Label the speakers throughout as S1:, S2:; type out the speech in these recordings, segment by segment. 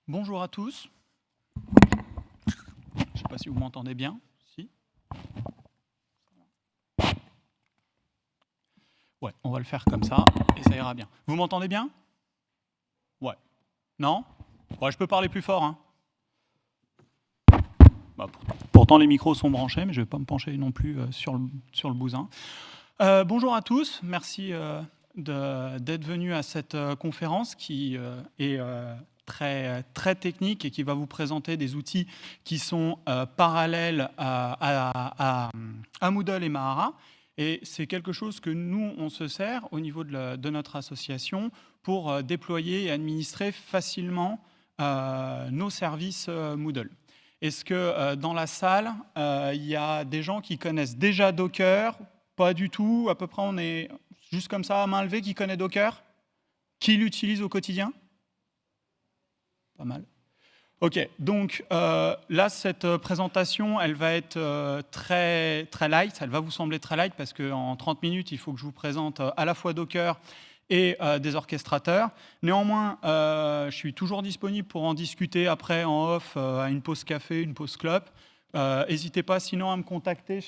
S1: Bonjour à tous. Je ne sais pas si vous m'entendez bien. Si. Ouais, on va le faire comme ça et ça ira bien. Vous m'entendez bien? Ouais. Non? Ouais, je peux parler plus fort. Hein. Bah, pourtant, les micros sont branchés, mais je ne vais pas me pencher non plus sur le bousin. Bonjour à tous. Merci d'être venus à cette conférence qui est très technique et qui va vous présenter des outils qui sont parallèles à Moodle et Mahara. Et c'est quelque chose que nous, on se sert au niveau de notre association pour déployer et administrer facilement nos services Moodle. Est-ce que dans la salle, il y a des gens qui connaissent déjà Docker? Pas du tout. À peu près, on est juste comme ça, à main levée, qui connaît Docker? Qui l'utilise au quotidien? Pas mal. Ok, donc là, cette présentation, elle va être très light. Elle va vous sembler très light parce qu'en 30 minutes, il faut que je vous présente à la fois Docker et des orchestrateurs. Néanmoins, je suis toujours disponible pour en discuter après en off, à une pause café, une pause clope. N'hésitez pas sinon à me contacter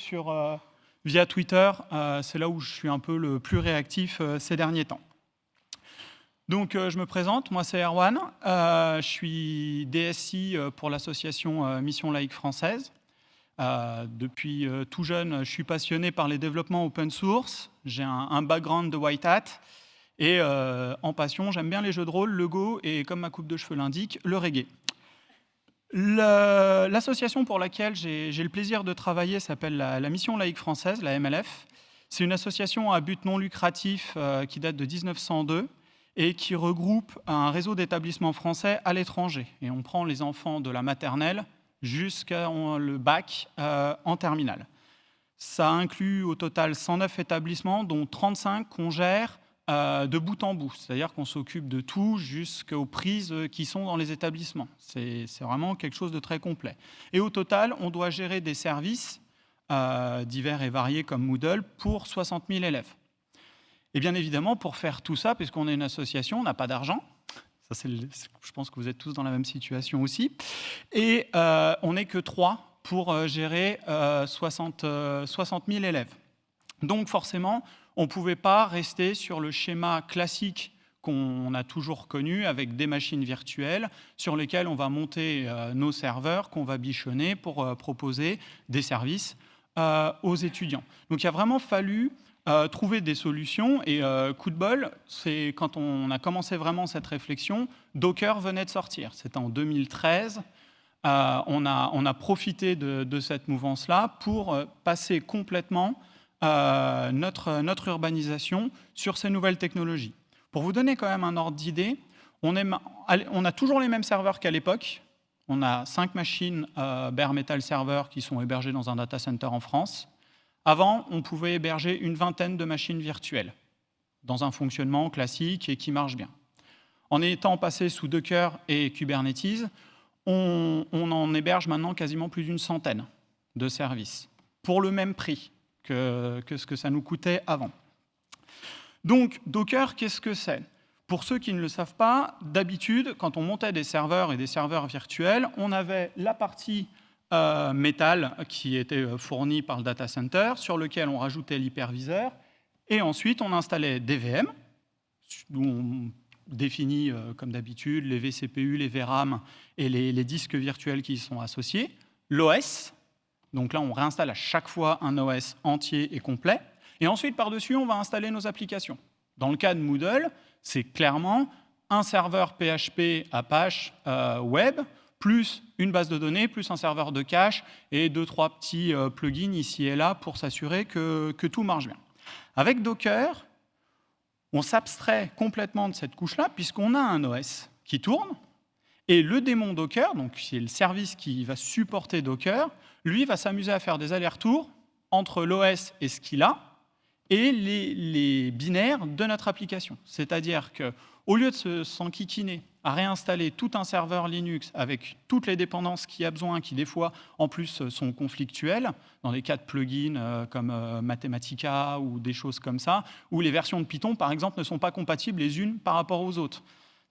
S1: via Twitter. C'est là où je suis un peu le plus réactif ces derniers temps. Donc, je me présente, moi c'est Erwan, je suis DSI pour l'association Mission Laïque Française. Depuis tout jeune, je suis passionné par les développements open source, j'ai un background de white hat, et en passion, j'aime bien les jeux de rôle, le Go, et comme ma coupe de cheveux l'indique, le reggae. L'association pour laquelle j'ai le plaisir de travailler s'appelle la Mission Laïque Française, la MLF. C'est une association à but non lucratif qui date de 1902, et qui regroupe un réseau d'établissements français à l'étranger. Et on prend les enfants de la maternelle jusqu'à le bac en terminale. Ça inclut au total 109 établissements, dont 35 qu'on gère de bout en bout. C'est-à-dire qu'on s'occupe de tout jusqu'aux prises qui sont dans les établissements. C'est vraiment quelque chose de très complet. Et au total, on doit gérer des services divers et variés comme Moodle pour 60 000 élèves. Et bien évidemment, pour faire tout ça, puisqu'on est une association, on n'a pas d'argent. Je pense que vous êtes tous dans la même situation aussi. Et on n'est que 3 pour gérer 60 000 élèves. Donc forcément, on ne pouvait pas rester sur le schéma classique qu'on a toujours connu, avec des machines virtuelles sur lesquelles on va monter nos serveurs, qu'on va bichonner pour proposer des services aux étudiants. Donc il a vraiment fallu trouver des solutions, et coup de bol, c'est quand on a commencé vraiment cette réflexion, Docker venait de sortir. C'était en 2013. On a profité de cette mouvance-là pour passer complètement notre urbanisation sur ces nouvelles technologies. Pour vous donner quand même un ordre d'idée, on a toujours les mêmes serveurs qu'à l'époque. On a 5 machines bare metal server qui sont hébergées dans un data center en France. Avant, on pouvait héberger une vingtaine de machines virtuelles dans un fonctionnement classique et qui marche bien. En étant passé sous Docker et Kubernetes, on en héberge maintenant quasiment plus d'une centaine de services pour le même prix que ce que ça nous coûtait avant. Donc, Docker, qu'est-ce que c'est? Pour ceux qui ne le savent pas, d'habitude, quand on montait des serveurs et des serveurs virtuels, on avait la partie Metal qui était fourni par le data center, sur lequel on rajoutait l'hyperviseur, et ensuite on installait des VM, où on définit comme d'habitude les vCPU, les VRAM et les disques virtuels qui y sont associés, l'OS, donc là on réinstalle à chaque fois un OS entier et complet, et ensuite par-dessus on va installer nos applications. Dans le cas de Moodle, c'est clairement un serveur PHP Apache web, plus une base de données, plus un serveur de cache et 2-3 petits plugins ici et là pour s'assurer que tout marche bien. Avec Docker, on s'abstrait complètement de cette couche-là puisqu'on a un OS qui tourne et le démon Docker, donc c'est le service qui va supporter Docker, lui va s'amuser à faire des allers-retours entre l'OS et ce qu'il a et les binaires de notre application. C'est-à-dire qu'au lieu de s'enquiquiner à réinstaller tout un serveur Linux avec toutes les dépendances qu'il y a besoin, qui des fois, en plus, sont conflictuelles, dans les cas de plugins comme Mathematica ou des choses comme ça, où les versions de Python, par exemple, ne sont pas compatibles les unes par rapport aux autres.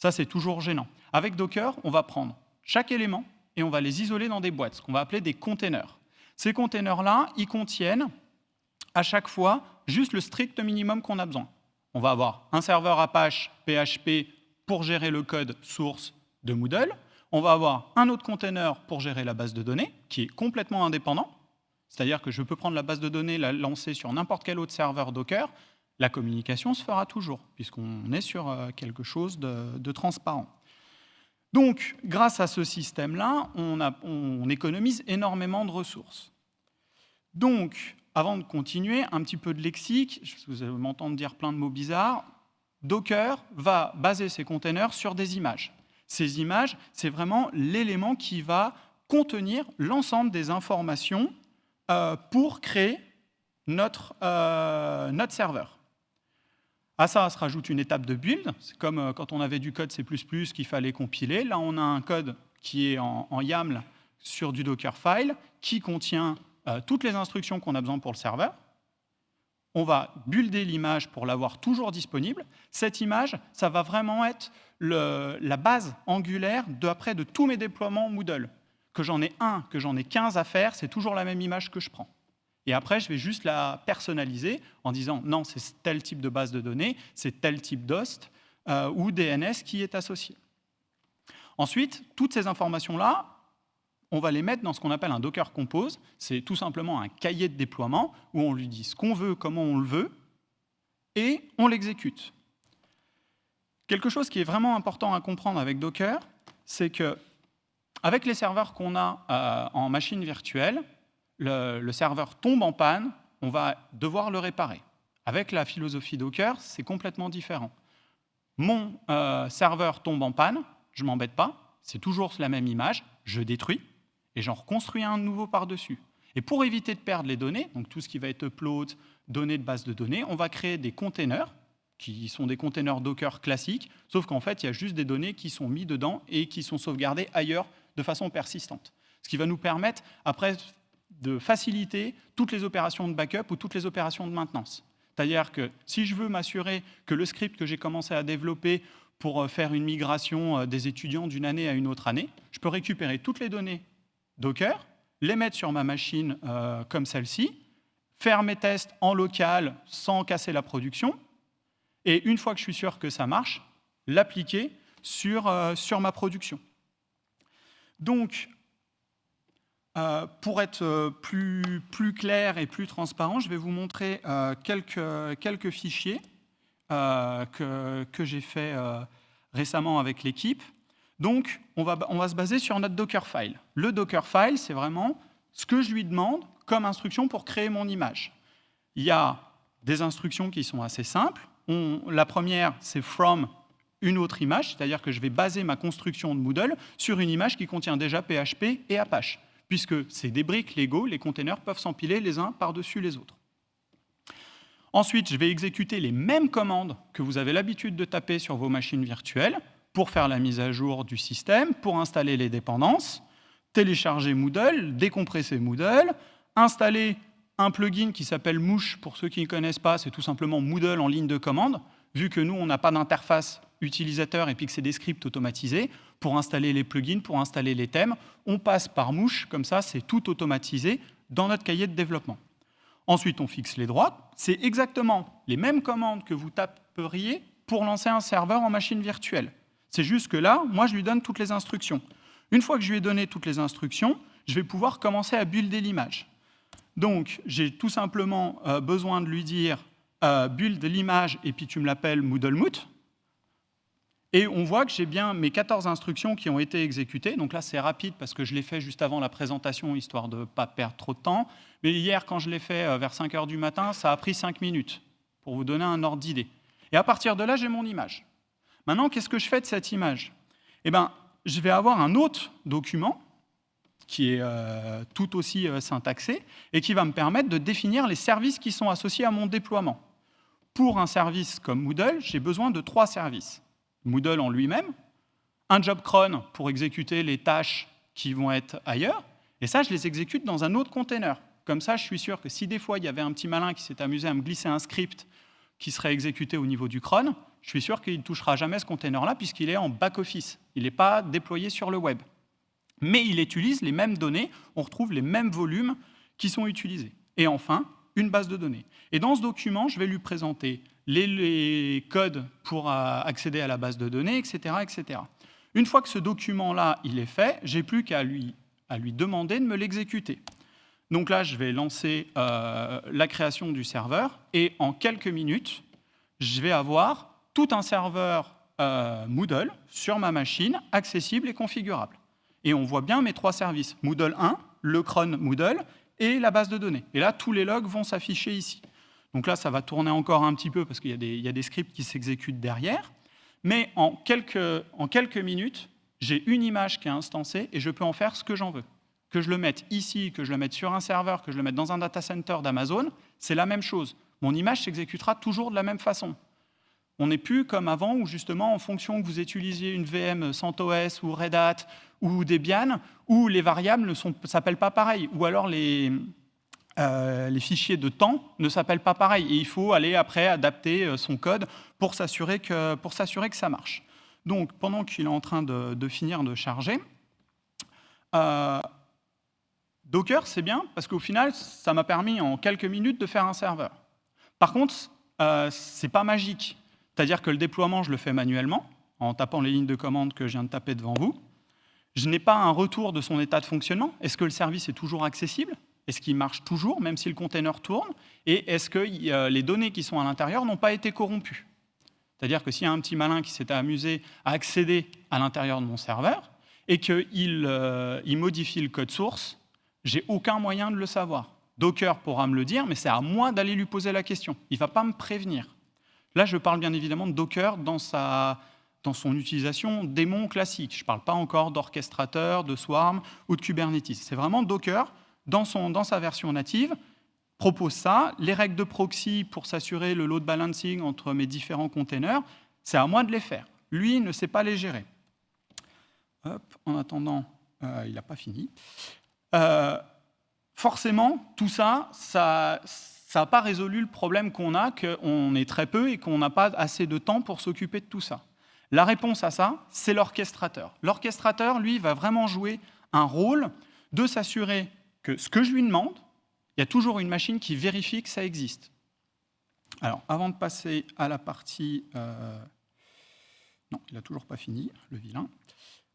S1: Ça, c'est toujours gênant. Avec Docker, on va prendre chaque élément et on va les isoler dans des boîtes, ce qu'on va appeler des containers. Ces containers-là, ils contiennent à chaque fois juste le strict minimum qu'on a besoin. On va avoir un serveur Apache PHP pour gérer le code source de Moodle. On va avoir un autre container pour gérer la base de données, qui est complètement indépendant. C'est-à-dire que je peux prendre la base de données, la lancer sur n'importe quel autre serveur Docker. La communication se fera toujours, puisqu'on est sur quelque chose de transparent. Donc, grâce à ce système-là, on économise énormément de ressources. Donc, avant de continuer, un petit peu de lexique, vous allez m'entendre dire plein de mots bizarres. Docker va baser ses containers sur des images. Ces images, c'est vraiment l'élément qui va contenir l'ensemble des informations pour créer notre serveur. À ça se rajoute une étape de build. C'est comme quand on avait du code C++ qu'il fallait compiler. Là, on a un code qui est en YAML sur du Dockerfile qui contient toutes les instructions qu'on a besoin pour le serveur. On va builder l'image pour l'avoir toujours disponible. Cette image, ça va vraiment être la base angulaire de tous mes déploiements Moodle. Que j'en ai 1, que j'en ai 15 à faire, c'est toujours la même image que je prends. Et après, je vais juste la personnaliser en disant non, c'est tel type de base de données, c'est tel type d'host ou DNS qui est associé. Ensuite, toutes ces informations-là, on va les mettre dans ce qu'on appelle un Docker Compose. C'est tout simplement un cahier de déploiement où on lui dit ce qu'on veut, comment on le veut, et on l'exécute. Quelque chose qui est vraiment important à comprendre avec Docker, c'est que avec les serveurs qu'on a en machine virtuelle, le serveur tombe en panne, on va devoir le réparer. Avec la philosophie Docker, c'est complètement différent. Mon serveur tombe en panne, je ne m'embête pas, c'est toujours la même image, je détruis, et j'en reconstruis un nouveau par-dessus. Et pour éviter de perdre les données, donc tout ce qui va être upload, données de base de données, on va créer des containers, qui sont des containers Docker classiques, sauf qu'en fait, il y a juste des données qui sont mises dedans et qui sont sauvegardées ailleurs de façon persistante. Ce qui va nous permettre, après, de faciliter toutes les opérations de backup ou toutes les opérations de maintenance. C'est-à-dire que si je veux m'assurer que le script que j'ai commencé à développer pour faire une migration des étudiants d'une année à une autre année, je peux récupérer toutes les données Docker, les mettre sur ma machine comme celle-ci, faire mes tests en local sans casser la production, et une fois que je suis sûr que ça marche, l'appliquer sur ma production. Donc, pour être plus clair et plus transparent, je vais vous montrer quelques fichiers que j'ai fait récemment avec l'équipe. Donc, on va se baser sur notre Dockerfile. Le Dockerfile, c'est vraiment ce que je lui demande comme instruction pour créer mon image. Il y a des instructions qui sont assez simples. La première, c'est from une autre image, c'est-à-dire que je vais baser ma construction de Moodle sur une image qui contient déjà PHP et Apache, puisque c'est des briques Lego, les containers peuvent s'empiler les uns par-dessus les autres. Ensuite, je vais exécuter les mêmes commandes que vous avez l'habitude de taper sur vos machines virtuelles pour faire la mise à jour du système, pour installer les dépendances, télécharger Moodle, décompresser Moodle, installer un plugin qui s'appelle Mouche. Pour ceux qui ne connaissent pas, c'est tout simplement Moodle en ligne de commande. Vu que nous, on n'a pas d'interface utilisateur et puis que c'est des scripts automatisés, pour installer les plugins, pour installer les thèmes, on passe par Mouche, comme ça, c'est tout automatisé dans notre cahier de développement. Ensuite, on fixe les droits. C'est exactement les mêmes commandes que vous taperiez pour lancer un serveur en machine virtuelle. C'est juste que là, moi, je lui donne toutes les instructions. Une fois que je lui ai donné toutes les instructions, je vais pouvoir commencer à builder l'image. Donc, j'ai tout simplement besoin de lui dire build l'image et puis tu me l'appelles MoodleMoot. Et on voit que j'ai bien mes 14 instructions qui ont été exécutées. Donc là, c'est rapide parce que je l'ai fait juste avant la présentation, histoire de ne pas perdre trop de temps. Mais hier, quand je l'ai fait vers 5 h du matin, ça a pris 5 minutes, pour vous donner un ordre d'idée. Et à partir de là, j'ai mon image. Maintenant, qu'est-ce que je fais de cette image ? Eh bien, je vais avoir un autre document qui est tout aussi syntaxé et qui va me permettre de définir les services qui sont associés à mon déploiement. Pour un service comme Moodle, j'ai besoin de 3 services. Moodle en lui-même, un job cron pour exécuter les tâches qui vont être ailleurs, et ça, je les exécute dans un autre container. Comme ça, je suis sûr que si des fois, il y avait un petit malin qui s'est amusé à me glisser un script qui serait exécuté au niveau du cron, je suis sûr qu'il ne touchera jamais ce container-là puisqu'il est en back-office. Il n'est pas déployé sur le web. Mais il utilise les mêmes données, on retrouve les mêmes volumes qui sont utilisés. Et enfin, une base de données. Et dans ce document, je vais lui présenter les codes pour accéder à la base de données, etc., etc. Une fois que ce document-là, il est fait, j'ai plus qu'à lui demander de me l'exécuter. Donc là, je vais lancer la création du serveur, et en quelques minutes, je vais avoir tout un serveur Moodle sur ma machine, accessible et configurable. Et on voit bien mes 3 services, Moodle 1, le cron Moodle, et la base de données. Et là, tous les logs vont s'afficher ici. Donc là, ça va tourner encore un petit peu parce qu'il y a des scripts qui s'exécutent derrière. Mais en quelques minutes, j'ai une image qui est instancée et je peux en faire ce que j'en veux. Que je le mette ici, que je le mette sur un serveur, que je le mette dans un data center d'Amazon, c'est la même chose. Mon image s'exécutera toujours de la même façon. On n'est plus comme avant où justement, en fonction que vous utilisiez une VM CentOS ou Red Hat ou Debian, où les variables ne s'appellent pas pareil, ou alors les fichiers de temps ne s'appellent pas pareil. Et il faut aller après adapter son code pour s'assurer que ça marche. Donc, pendant qu'il est en train de finir de charger, Docker, c'est bien, parce qu'au final, ça m'a permis en quelques minutes de faire un serveur. Par contre, ce n'est pas magique. C'est-à-dire que le déploiement, je le fais manuellement, en tapant les lignes de commande que je viens de taper devant vous. Je n'ai pas un retour de son état de fonctionnement. Est-ce que le service est toujours accessible? Est-ce qu'il marche toujours, même si le container tourne? Et est-ce que les données qui sont à l'intérieur n'ont pas été corrompues? C'est-à-dire que s'il y a un petit malin qui s'était amusé à accéder à l'intérieur de mon serveur et qu'il modifie le code source, j'ai aucun moyen de le savoir. Docker pourra me le dire, mais c'est à moi d'aller lui poser la question. Il ne va pas me prévenir. Là, je parle bien évidemment de Docker dans son utilisation démon classique. Je ne parle pas encore d'orchestrateur, de Swarm ou de Kubernetes. C'est vraiment Docker, dans sa version native, propose ça. Les règles de proxy pour s'assurer le load balancing entre mes différents containers, c'est à moi de les faire. Lui ne sait pas les gérer. Hop, en attendant, il n'a pas fini. Forcément, tout ça n'a pas résolu le problème qu'on a, qu'on est très peu et qu'on n'a pas assez de temps pour s'occuper de tout ça. La réponse à ça, c'est l'orchestrateur. L'orchestrateur, lui, va vraiment jouer un rôle de s'assurer que ce que je lui demande, il y a toujours une machine qui vérifie que ça existe. Alors, avant de passer à la partie... Non, il n'a toujours pas fini, le vilain.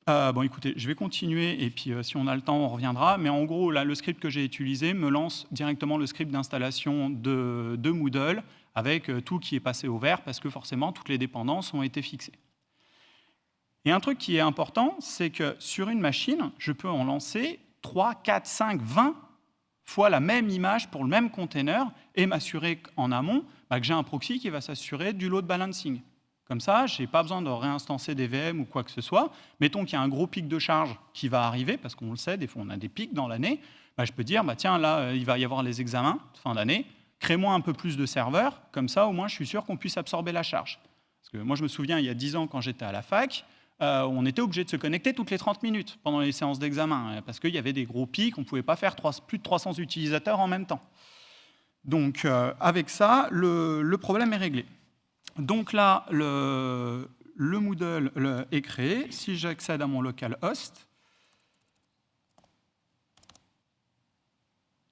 S1: Bon, écoutez, je vais continuer, et puis si on a le temps, on reviendra. Mais en gros, là, le script que j'ai utilisé me lance directement le script d'installation de Moodle, avec tout qui est passé au vert, parce que forcément, toutes les dépendances ont été fixées. Et un truc qui est important, c'est que sur une machine, je peux en lancer 3, 4, 5, 20 fois la même image pour le même container et m'assurer en amont que j'ai un proxy qui va s'assurer du load balancing. Comme ça, je n'ai pas besoin de réinstancer des VM ou quoi que ce soit. Mettons qu'il y a un gros pic de charge qui va arriver, parce qu'on le sait, des fois on a des pics dans l'année. Je peux dire, tiens, là, il va y avoir les examens de fin d'année, crée-moi un peu plus de serveurs, comme ça, au moins, je suis sûr qu'on puisse absorber la charge. Parce que moi, je me souviens, il y a 10 ans, quand j'étais à la fac, on était obligé de se connecter toutes les 30 minutes pendant les séances d'examen, parce qu'il y avait des gros pics, on ne pouvait pas faire plus de 300 utilisateurs en même temps. Donc, avec ça, le problème est réglé. Donc là, le Moodle est créé. Si j'accède à mon localhost,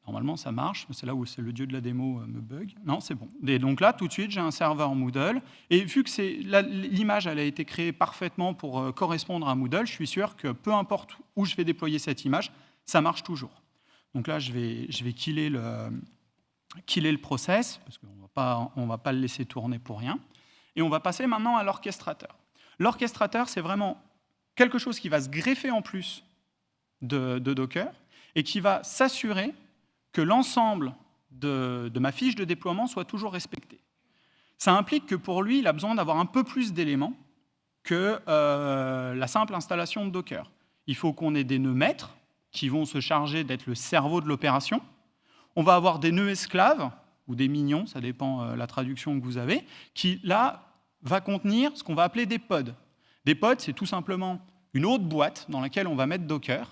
S1: normalement ça marche, mais c'est là où c'est le dieu de la démo me bug. Non, c'est bon. Et donc là, tout de suite, j'ai un serveur Moodle. Et vu que l'image elle a été créée parfaitement pour correspondre à Moodle, je suis sûr que peu importe où je vais déployer cette image, ça marche toujours. Donc là, je vais killer le process, parce qu'on ne va pas le laisser tourner pour rien. Et on va passer maintenant à l'orchestrateur. L'orchestrateur, c'est vraiment quelque chose qui va se greffer en plus de Docker et qui va s'assurer que l'ensemble de ma fiche de déploiement soit toujours respecté. Ça implique que pour lui, il a besoin d'avoir un peu plus d'éléments que la simple installation de Docker. Il faut qu'on ait des nœuds maîtres qui vont se charger d'être le cerveau de l'opération. On va avoir des nœuds esclaves, ou des mignons, ça dépend la traduction que vous avez, qui, là, va contenir ce qu'on va appeler des pods. Des pods, c'est tout simplement une autre boîte dans laquelle on va mettre Docker,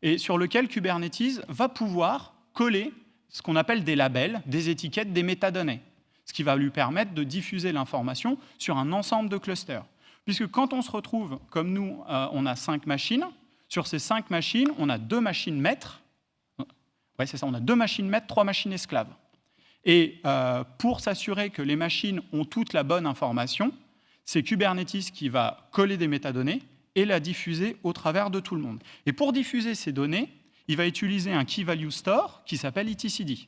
S1: et sur lequel Kubernetes va pouvoir coller ce qu'on appelle des labels, des étiquettes, des métadonnées. ce qui va lui permettre de diffuser l'information sur un ensemble de clusters. Puisque quand on se retrouve, comme nous, on a 5 machines, sur ces 5 machines, on a 2 machines maîtres, ouais, c'est ça, on a 2 machines maîtres, 3 machines esclaves. Et pour s'assurer que les machines ont toute la bonne information, c'est Kubernetes qui va coller des métadonnées et la diffuser au travers de tout le monde. Et pour diffuser ces données, il va utiliser un Key Value Store qui s'appelle etcd.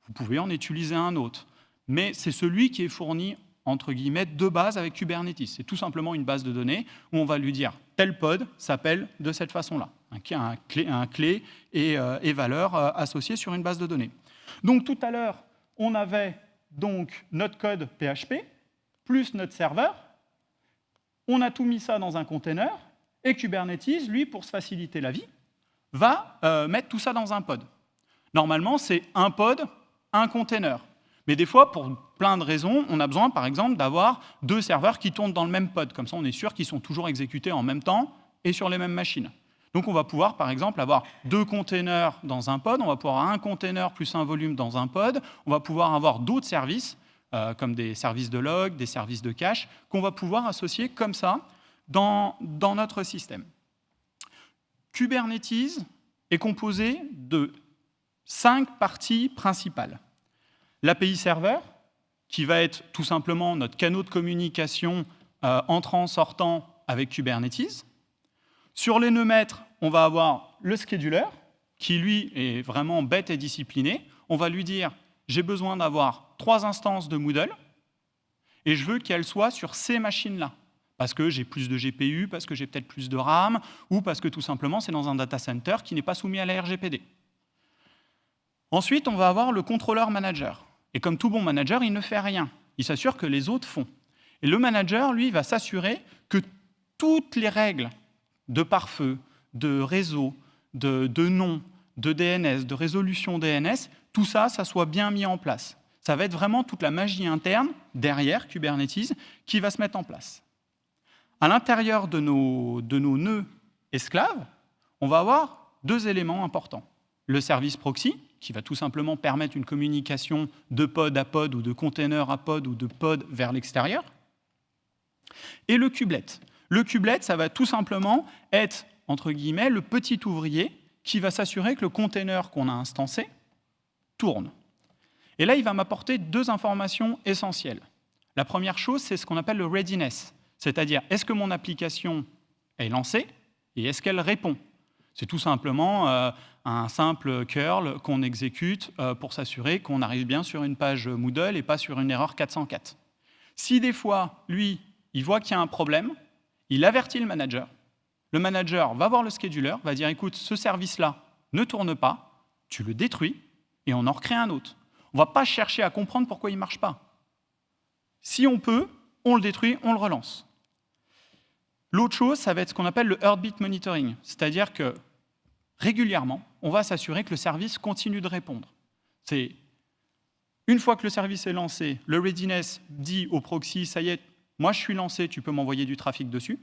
S1: Vous pouvez en utiliser un autre, mais c'est celui qui est fourni, entre guillemets, de base avec Kubernetes. C'est tout simplement une base de données où on va lui dire « tel pod s'appelle de cette façon-là ». Un clé et valeur associées sur une base de données. Donc tout à l'heure, on avait donc notre code PHP plus notre serveur. On a tout mis ça dans un container et Kubernetes, lui, pour se faciliter la vie, va mettre tout ça dans un pod. Normalement, c'est un pod, un container. Mais des fois, pour plein de raisons, on a besoin, par exemple, d'avoir 2 serveurs qui tournent dans le même pod. Comme ça, on est sûr qu'ils sont toujours exécutés en même temps et sur les mêmes machines. Donc, on va pouvoir, par exemple, avoir 2 containers dans un pod, on va pouvoir avoir un container plus un volume dans un pod, on va pouvoir avoir d'autres services, comme des services de log, des services de cache, qu'on va pouvoir associer comme ça dans notre système. Kubernetes est composé de 5 parties principales. L'API serveur, qui va être tout simplement notre canal de communication entrant-sortant avec Kubernetes. Sur les nœuds maîtres, on va avoir le scheduler, qui lui est vraiment bête et discipliné. On va lui dire, j'ai besoin d'avoir 3 instances de Moodle, et je veux qu'elles soient sur ces machines-là, parce que j'ai plus de GPU, parce que j'ai peut-être plus de RAM, ou parce que tout simplement c'est dans un data center qui n'est pas soumis à la RGPD. Ensuite, on va avoir le contrôleur manager. Et comme tout bon manager, il ne fait rien. Il s'assure que les autres font. Et le manager, lui, va s'assurer que toutes les règles de pare-feu, de réseau, de nom, de DNS, de résolution DNS, tout ça, ça soit bien mis en place. Ça va être vraiment toute la magie interne, derrière Kubernetes, qui va se mettre en place. À l'intérieur de nos nœuds esclaves, on va avoir 2 éléments importants. Le service proxy, qui va tout simplement permettre une communication de pod à pod ou de container à pod ou de pod vers l'extérieur. Et le kubelet. Le kubelet, ça va tout simplement être, entre guillemets, le petit ouvrier qui va s'assurer que le container qu'on a instancé tourne. Et là, il va m'apporter 2 informations essentielles. La première chose, c'est ce qu'on appelle le readiness, c'est-à-dire est-ce que mon application est lancée et est-ce qu'elle répond. C'est tout simplement un simple curl qu'on exécute pour s'assurer qu'on arrive bien sur une page Moodle et pas sur une erreur 404. Si des fois, lui, il voit qu'il y a un problème, il avertit le manager va voir le scheduler, va dire « écoute, ce service-là ne tourne pas, tu le détruis et on en recrée un autre. On ne va pas chercher à comprendre pourquoi il ne marche pas. Si on peut, on le détruit, on le relance. » L'autre chose, ça va être ce qu'on appelle le heartbeat monitoring, c'est-à-dire que régulièrement, on va s'assurer que le service continue de répondre. C'est une fois que le service est lancé, le readiness dit au proxy, ça y est, moi je suis lancé, tu peux m'envoyer du trafic dessus.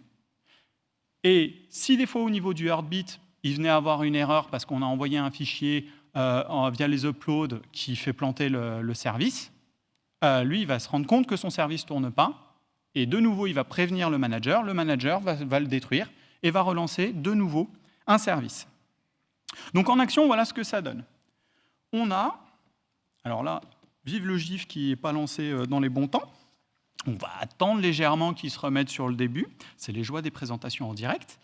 S1: Et si des fois au niveau du heartbeat, il venait avoir une erreur parce qu'on a envoyé un fichier via les uploads qui fait planter le service, lui, il va se rendre compte que son service ne tourne pas, et de nouveau, il va prévenir le manager va le détruire et va relancer de nouveau un service. Donc en action, voilà ce que ça donne. On a, alors là, vive le GIF qui n'est pas lancé dans les bons temps. On va attendre légèrement qu'il se remette sur le début. C'est les joies des présentations en direct.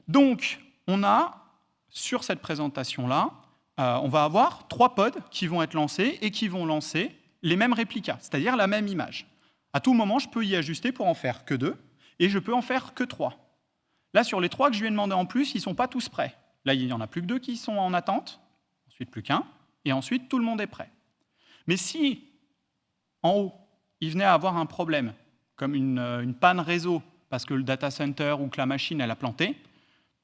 S1: Donc, on a, sur cette présentation-là, on va avoir 3 pods qui vont être lancés et qui vont lancer les mêmes réplicas, c'est-à-dire la même image. À tout moment, je peux y ajuster pour en faire que 2, et je peux en faire que 3. Là, sur les 3 que je lui ai demandé en plus, ils ne sont pas tous prêts. Là, il n'y en a plus que 2 qui sont en attente, ensuite plus qu'1, et ensuite tout le monde est prêt. Mais si, en haut, il venait à avoir un problème, comme une panne réseau, parce que le data center ou que la machine elle a planté,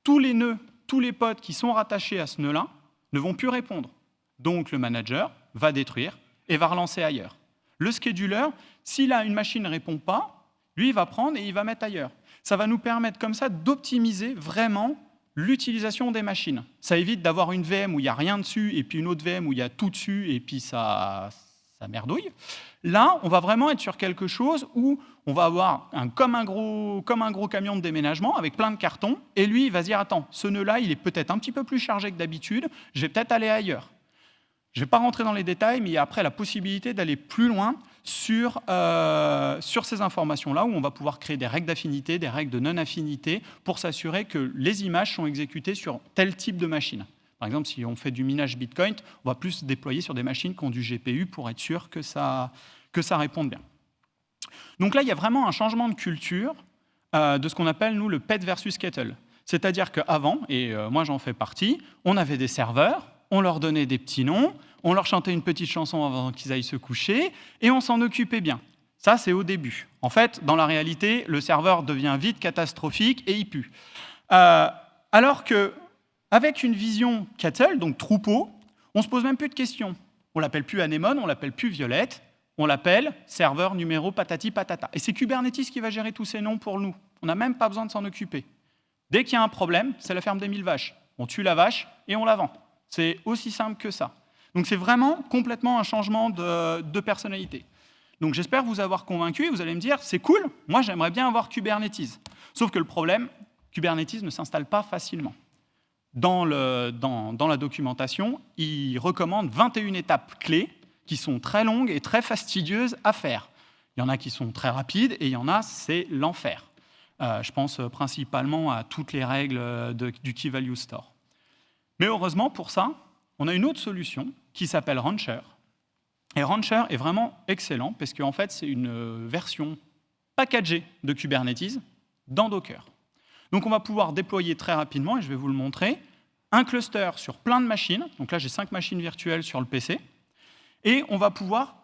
S1: tous les nœuds, tous les pods qui sont rattachés à ce nœud-là ne vont plus répondre. Donc le manager va détruire et va relancer ailleurs. Le scheduler, si là, une machine ne répond pas, lui, il va prendre et il va mettre ailleurs. Ça va nous permettre comme ça d'optimiser vraiment l'utilisation des machines. Ça évite d'avoir une VM où il n'y a rien dessus et puis une autre VM où il y a tout dessus et puis ça ça merdouille. Là, on va vraiment être sur quelque chose où on va avoir comme un gros camion de déménagement avec plein de cartons, et lui, il va se dire, attends, ce nœud-là, il est peut-être un petit peu plus chargé que d'habitude, je vais peut-être aller ailleurs. Je ne vais pas rentrer dans les détails, mais il y a après la possibilité d'aller plus loin sur ces informations-là, où on va pouvoir créer des règles d'affinité, des règles de non-affinité, pour s'assurer que les images sont exécutées sur tel type de machine. Par exemple, si on fait du minage Bitcoin, on va plus déployer sur des machines qui ont du GPU pour être sûr que ça réponde bien. Donc là, il y a vraiment un changement de culture de ce qu'on appelle, nous, le pet versus kettle. C'est-à-dire qu'avant, et moi j'en fais partie, on avait des serveurs, on leur donnait des petits noms, on leur chantait une petite chanson avant qu'ils aillent se coucher, et on s'en occupait bien. Ça, c'est au début. En fait, dans la réalité, le serveur devient vite catastrophique et il pue. Alors qu'avec une vision kettle, donc troupeau, on ne se pose même plus de questions. On ne l'appelle plus anémone, on ne l'appelle plus violette, on l'appelle serveur numéro patati patata. Et c'est Kubernetes qui va gérer tous ces noms pour nous. On n'a même pas besoin de s'en occuper. Dès qu'il y a un problème, c'est la ferme des 1000 vaches. On tue la vache et on la vend. C'est aussi simple que ça. Donc c'est vraiment complètement un changement de personnalité. Donc j'espère vous avoir convaincu et vous allez me dire, c'est cool, moi j'aimerais bien avoir Kubernetes. Sauf que le problème, Kubernetes ne s'installe pas facilement. Dans la documentation, il recommande 21 étapes clés qui sont très longues et très fastidieuses à faire. Il y en a qui sont très rapides et il y en a, c'est l'enfer. Je pense principalement à toutes les règles du Key Value Store. Mais heureusement, pour ça, on a une autre solution qui s'appelle Rancher. Et Rancher est vraiment excellent parce qu'en fait, c'est une version packagée de Kubernetes dans Docker. Donc on va pouvoir déployer très rapidement, et je vais vous le montrer, un cluster sur plein de machines. Donc là, j'ai 5 machines virtuelles sur le PC. Et on va pouvoir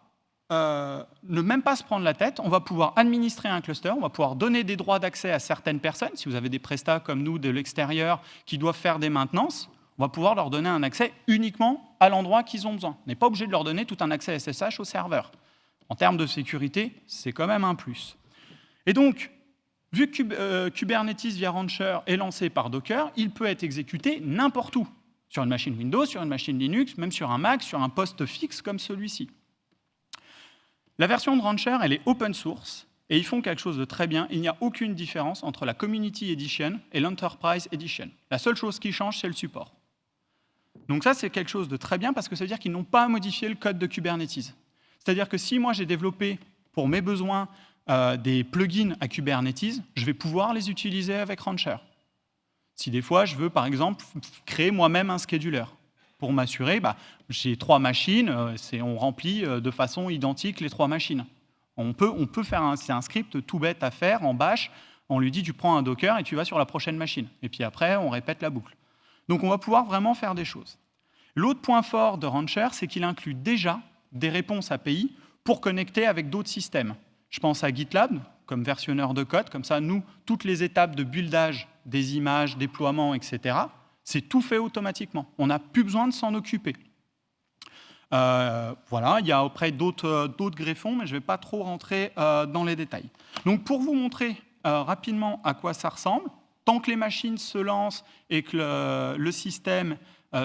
S1: ne même pas se prendre la tête, on va pouvoir administrer un cluster, on va pouvoir donner des droits d'accès à certaines personnes. Si vous avez des prestats comme nous de l'extérieur qui doivent faire des maintenances, on va pouvoir leur donner un accès uniquement à l'endroit qu'ils ont besoin. On n'est pas obligé de leur donner tout un accès SSH au serveur. En termes de sécurité, c'est quand même un plus. Et donc, vu que Kubernetes via Rancher est lancé par Docker, il peut être exécuté n'importe où. Sur une machine Windows, sur une machine Linux, même sur un Mac, sur un poste fixe comme celui-ci. La version de Rancher, elle est open source, et ils font quelque chose de très bien. Il n'y a aucune différence entre la Community Edition et l'Enterprise Edition. La seule chose qui change, c'est le support. Donc ça, c'est quelque chose de très bien, parce que ça veut dire qu'ils n'ont pas à modifier le code de Kubernetes. C'est-à-dire que si moi, j'ai développé, pour mes besoins, des plugins à Kubernetes, je vais pouvoir les utiliser avec Rancher. Si des fois, je veux, par exemple, créer moi-même un scheduler, pour m'assurer, j'ai 3 machines, on remplit de façon identique les 3 machines. On peut faire c'est un script tout bête à faire en bash, on lui dit tu prends un Docker et tu vas sur la prochaine machine. Et puis après, on répète la boucle. Donc on va pouvoir vraiment faire des choses. L'autre point fort de Rancher, c'est qu'il inclut déjà des réponses API pour connecter avec d'autres systèmes. Je pense à GitLab, comme versionneur de code, comme ça, nous, toutes les étapes de buildage des images, déploiement, etc., c'est tout fait automatiquement. On n'a plus besoin de s'en occuper. Voilà, il y a après d'autres greffons, mais je ne vais pas trop rentrer dans les détails. Donc pour vous montrer rapidement à quoi ça ressemble, tant que les machines se lancent et que le système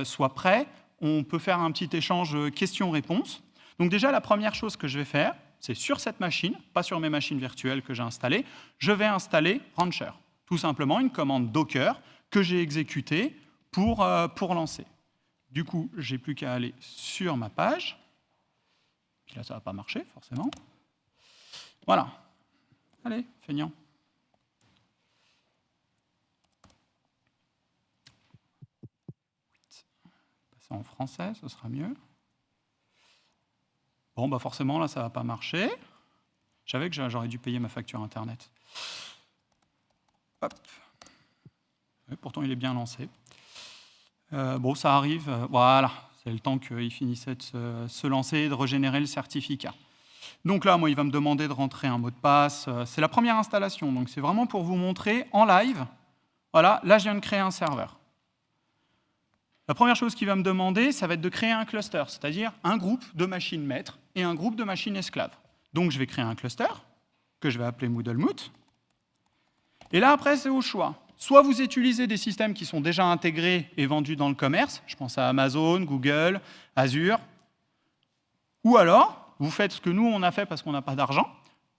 S1: soit prêt, on peut faire un petit échange questions-réponses. Donc déjà, la première chose que je vais faire, c'est sur cette machine, pas sur mes machines virtuelles que j'ai installées, je vais installer Rancher. Tout simplement une commande Docker que j'ai exécutée pour lancer. Du coup, je n'ai plus qu'à aller sur ma page. Puis là, ça ne va pas marcher, forcément. Voilà. Allez, feignant. Passer en français, ce sera mieux. Bon, forcément, là, ça ne va pas marcher. Je savais que j'aurais dû payer ma facture Internet. Hop. Et pourtant, il est bien lancé. Bon, ça arrive. Voilà, c'est le temps qu'il finissait de se lancer et de régénérer le certificat. Donc là, moi, il va me demander de rentrer un mot de passe. C'est la première installation, donc c'est vraiment pour vous montrer en live. Voilà, là, je viens de créer un serveur. La première chose qu'il va me demander, ça va être de créer un cluster, c'est-à-dire un groupe de machines maîtres et un groupe de machines esclaves. Donc, je vais créer un cluster que je vais appeler Moodlemoot. Et là, après, c'est au choix. Soit vous utilisez des systèmes qui sont déjà intégrés et vendus dans le commerce, je pense à Amazon, Google, Azure, ou alors, vous faites ce que nous, on a fait parce qu'on n'a pas d'argent.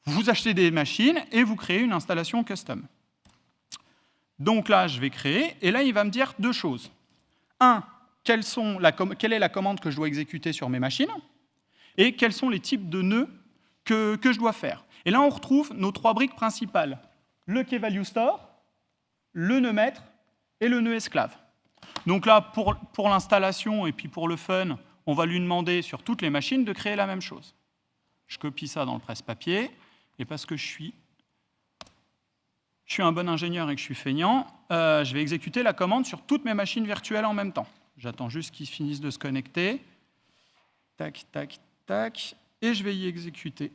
S1: Vous achetez des machines et vous créez une installation custom. Donc là, je vais créer, et là, il va me dire deux choses. Un, quelle est la commande que je dois exécuter sur mes machines, et quels sont les types de nœuds que je dois faire. Et là, on retrouve nos 3 briques principales. Le KeyValueStore, le nœud maître et le nœud esclave. Donc là, pour l'installation et puis pour le fun, on va lui demander sur toutes les machines de créer la même chose. Je copie ça dans le presse-papier, et parce que je suis un bon ingénieur et que je suis feignant, je vais exécuter la commande sur toutes mes machines virtuelles en même temps. J'attends juste qu'ils finissent de se connecter. Tac, tac, tac. Et je vais y exécuter.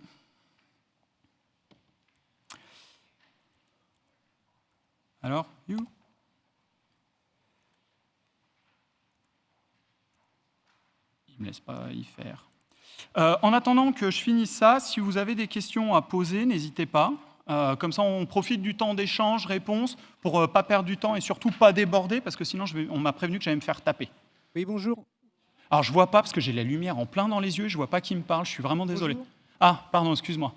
S1: Alors, you? Il ne me laisse pas y faire. En attendant que je finisse ça, si vous avez des questions à poser, n'hésitez pas. Comme ça, on profite du temps d'échange, réponse, pour ne pas perdre du temps et surtout pas déborder, parce que sinon, on m'a prévenu que j'allais me faire taper.
S2: Oui, bonjour.
S1: Alors, je ne vois pas, parce que j'ai la lumière en plein dans les yeux, je ne vois pas qui me parle, je suis vraiment désolé.
S2: Bonjour.
S1: Ah, pardon, excuse-moi.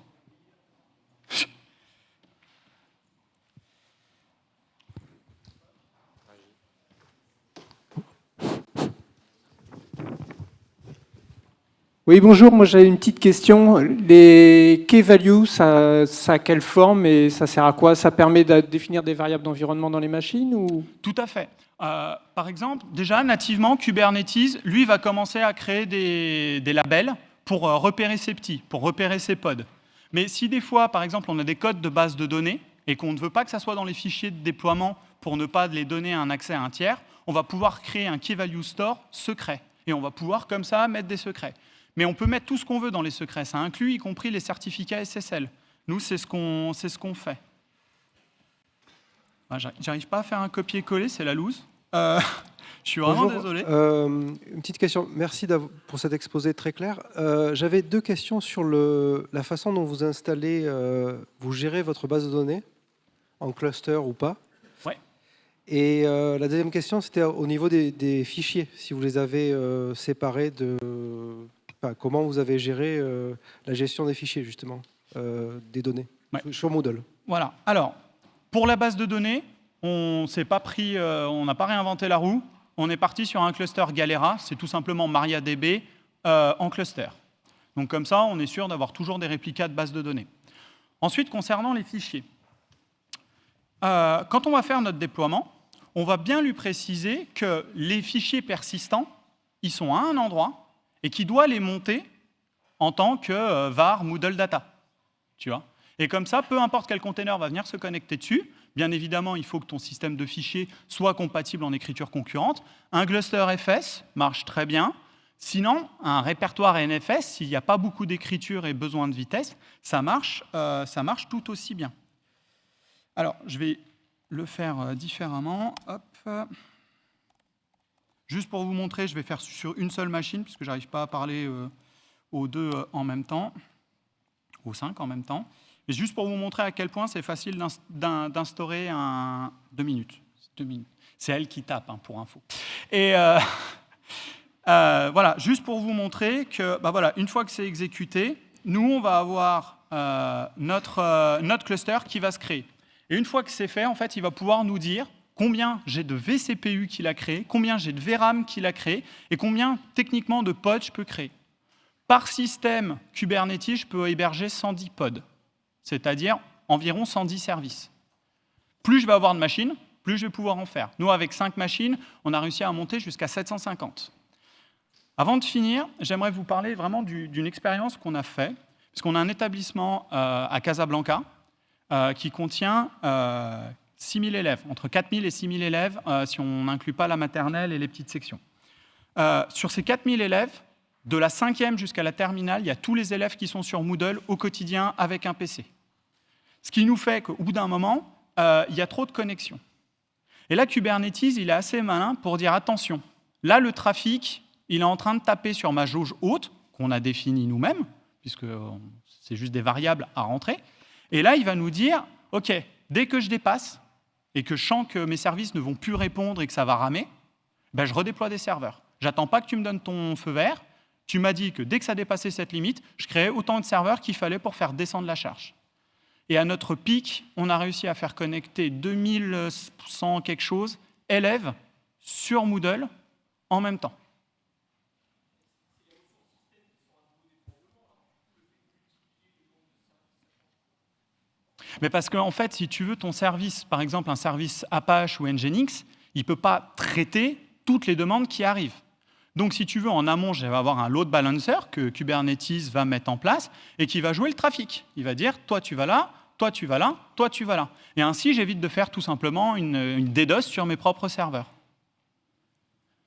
S2: Oui, bonjour. Moi, j'avais une petite question. Les key-values, ça a quelle forme et ça sert à quoi? Ça permet de définir des variables d'environnement dans les machines ou...
S1: Tout à fait. Par exemple, déjà, nativement, Kubernetes, lui, va commencer à créer des labels pour repérer ses petits, pour repérer ses pods. Mais si des fois, par exemple, on a des codes de base de données et qu'on ne veut pas que ça soit dans les fichiers de déploiement pour ne pas les donner un accès à un tiers, on va pouvoir créer un key-value-store secret. Et on va pouvoir, comme ça, mettre des secrets. Mais on peut mettre tout ce qu'on veut dans les secrets. Ça inclut y compris les certificats SSL. Nous, c'est ce qu'on fait. J'arrive pas à faire un copier-coller, c'est la loose. Je suis vraiment désolé.
S3: Une petite question. Merci pour cet exposé très clair. J'avais 2 questions sur la façon dont vous installez, vous gérez votre base de données, en cluster ou pas.
S1: Ouais.
S3: Et la deuxième question, c'était au niveau des fichiers, si vous les avez séparés de... Enfin, comment vous avez géré la gestion des fichiers, justement, des données, sur Moodle.
S1: Voilà. Alors, pour la base de données, on n'a pas réinventé la roue. On est parti sur un cluster Galera. C'est tout simplement MariaDB en cluster. Donc comme ça, on est sûr d'avoir toujours des réplicas de base de données. Ensuite, concernant les fichiers. Quand on va faire notre déploiement, on va bien lui préciser que les fichiers persistants, ils sont à un endroit et qui doit les monter en tant que var Moodle Data. Tu vois ? Et comme ça, peu importe quel container va venir se connecter dessus, bien évidemment, il faut que ton système de fichiers soit compatible en écriture concurrente. Un cluster FS marche très bien. Sinon, un répertoire NFS, s'il n'y a pas beaucoup d'écriture et besoin de vitesse, ça marche tout aussi bien. Alors, je vais le faire différemment. Hop. Juste pour vous montrer, je vais faire sur une seule machine, puisque je n'arrive pas à parler aux 2 en même temps, aux 5 en même temps. Et juste pour vous montrer à quel point c'est facile d'instaurer 2 minutes. 2 minutes. C'est elle qui tape, hein, pour info. Et voilà, juste pour vous montrer que, voilà, une fois que c'est exécuté, nous, on va avoir notre cluster qui va se créer. Et une fois que c'est fait, en fait, il va pouvoir nous dire combien j'ai de vCPU qu'il a créé, combien j'ai de VRAM qu'il a créé, et combien, techniquement, de pods je peux créer. Par système Kubernetes, je peux héberger 110 pods, c'est-à-dire environ 110 services. Plus je vais avoir de machines, plus je vais pouvoir en faire. Nous, avec 5 machines, on a réussi à monter jusqu'à 750. Avant de finir, j'aimerais vous parler vraiment d'une expérience qu'on a faite, parce qu'on a un établissement à Casablanca qui contient 6 000 élèves, entre 4 000 et 6 000 élèves, si on n'inclut pas la maternelle et les petites sections. Sur ces 4 000 élèves, de la 5e jusqu'à la terminale, il y a tous les élèves qui sont sur Moodle au quotidien avec un PC. Ce qui nous fait qu'au bout d'un moment, il y a trop de connexions. Et là, Kubernetes, il est assez malin pour dire attention, là, le trafic, il est en train de taper sur ma jauge haute, qu'on a définie nous-mêmes, puisque c'est juste des variables à rentrer. Et là, il va nous dire, OK, dès que je dépasse, et que je sens que mes services ne vont plus répondre et que ça va ramer, je redéploie des serveurs. J'attends pas que tu me donnes ton feu vert, Tu m'as dit que dès que ça dépassait cette limite, je créais autant de serveurs qu'il fallait pour faire descendre la charge. Et à notre pic, on a réussi à faire connecter 2100 quelque chose élèves sur Moodle en même temps. Mais parce qu'en fait, si tu veux, ton service, par exemple un service Apache ou Nginx, il ne peut pas traiter toutes les demandes qui arrivent. Donc si tu veux, en amont, je vais avoir un load balancer que Kubernetes va mettre en place et qui va jouer le trafic. Il va dire, toi tu vas là, toi tu vas là, toi tu vas là. Et ainsi, j'évite de faire tout simplement une DDoS sur mes propres serveurs.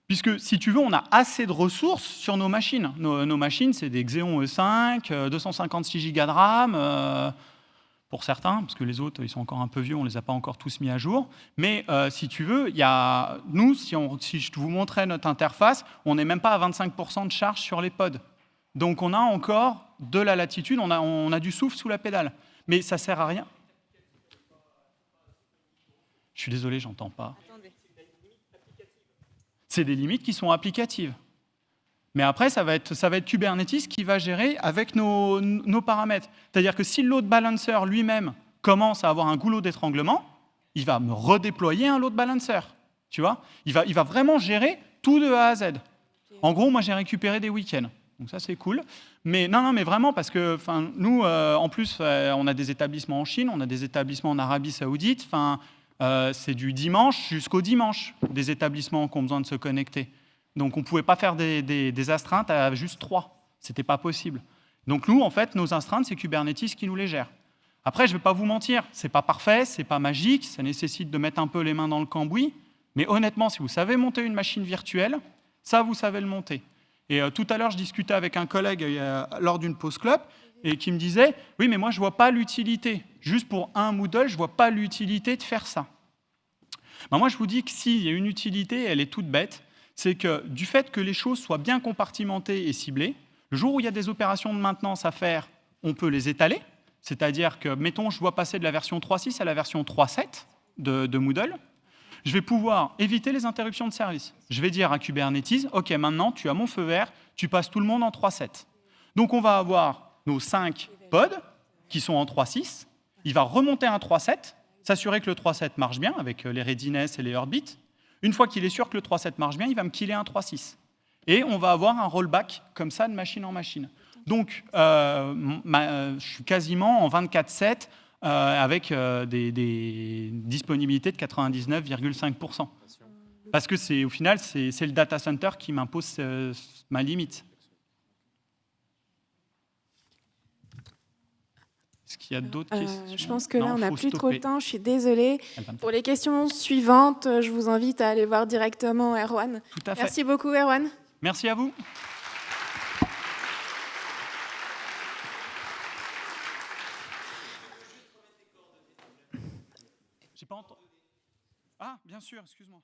S1: Puisque, si tu veux, on a assez de ressources sur nos machines. Nos machines, c'est des Xeon E5, 256 Go de RAM, pour certains, parce que les autres, ils sont encore un peu vieux, on ne les a pas encore tous mis à jour. Mais si tu veux, nous, si je vous montrais notre interface, on n'est même pas à 25% de charge sur les pods. Donc on a encore de la latitude, on a du souffle sous la pédale. Mais ça ne sert à rien. Je suis désolé, j'entends pas. C'est des limites qui sont applicatives. Mais après, ça va être Kubernetes qui va gérer avec nos paramètres. C'est-à-dire que si le load balancer lui-même commence à avoir un goulot d'étranglement, il va me redéployer un load balancer. Tu vois, il va vraiment gérer tout de A à Z. En gros, moi, j'ai récupéré des week-ends. Donc ça, c'est cool. Mais non, mais vraiment, parce que nous, en plus, on a des établissements en Chine, on a des établissements en Arabie Saoudite. C'est du dimanche jusqu'au dimanche, des établissements qui ont besoin de se connecter. Donc on ne pouvait pas faire des astreintes à juste 3. Ce n'était pas possible. Donc nous, en fait, nos astreintes, c'est Kubernetes qui nous les gère. Après, je ne vais pas vous mentir, ce n'est pas parfait, ce n'est pas magique, ça nécessite de mettre un peu les mains dans le cambouis. Mais honnêtement, si vous savez monter une machine virtuelle, ça, vous savez le monter. Et tout à l'heure, je discutais avec un collègue lors d'une pause club et qui me disait « Oui, mais moi, je ne vois pas l'utilité. Juste pour un Moodle, je ne vois pas l'utilité de faire ça. » Moi, je vous dis que s'il y a une utilité, elle est toute bête. C'est que du fait que les choses soient bien compartimentées et ciblées, le jour où il y a des opérations de maintenance à faire, on peut les étaler. C'est-à-dire que, mettons, je dois passer de la version 3.6 à la version 3.7 de Moodle. Je vais pouvoir éviter les interruptions de service. Je vais dire à Kubernetes, OK, maintenant, tu as mon feu vert, tu passes tout le monde en 3.7. Donc, on va avoir nos 5 pods qui sont en 3.6. Il va remonter un 3.7, s'assurer que le 3.7 marche bien avec les readiness et les heartbeats. Une fois qu'il est sûr que le 3.7 marche bien, il va me killer un 3.6. Et on va avoir un rollback comme ça de machine en machine. Donc, je suis quasiment en 24/7 avec des disponibilités de 99,5%. Parce que au final, c'est le data center qui m'impose ma limite. Est-ce qu'il y a d'autres questions?
S4: Je pense que là,
S1: Non,
S4: on n'a
S1: faut
S4: plus trop
S1: stopper.
S4: de temps. Je suis désolée. Pour les questions suivantes, je vous invite à aller voir directement Erwan.
S1: Tout à fait.
S4: Merci beaucoup, Erwan.
S1: Merci à vous. J'ai pas entendu. Ah, bien sûr, excuse-moi.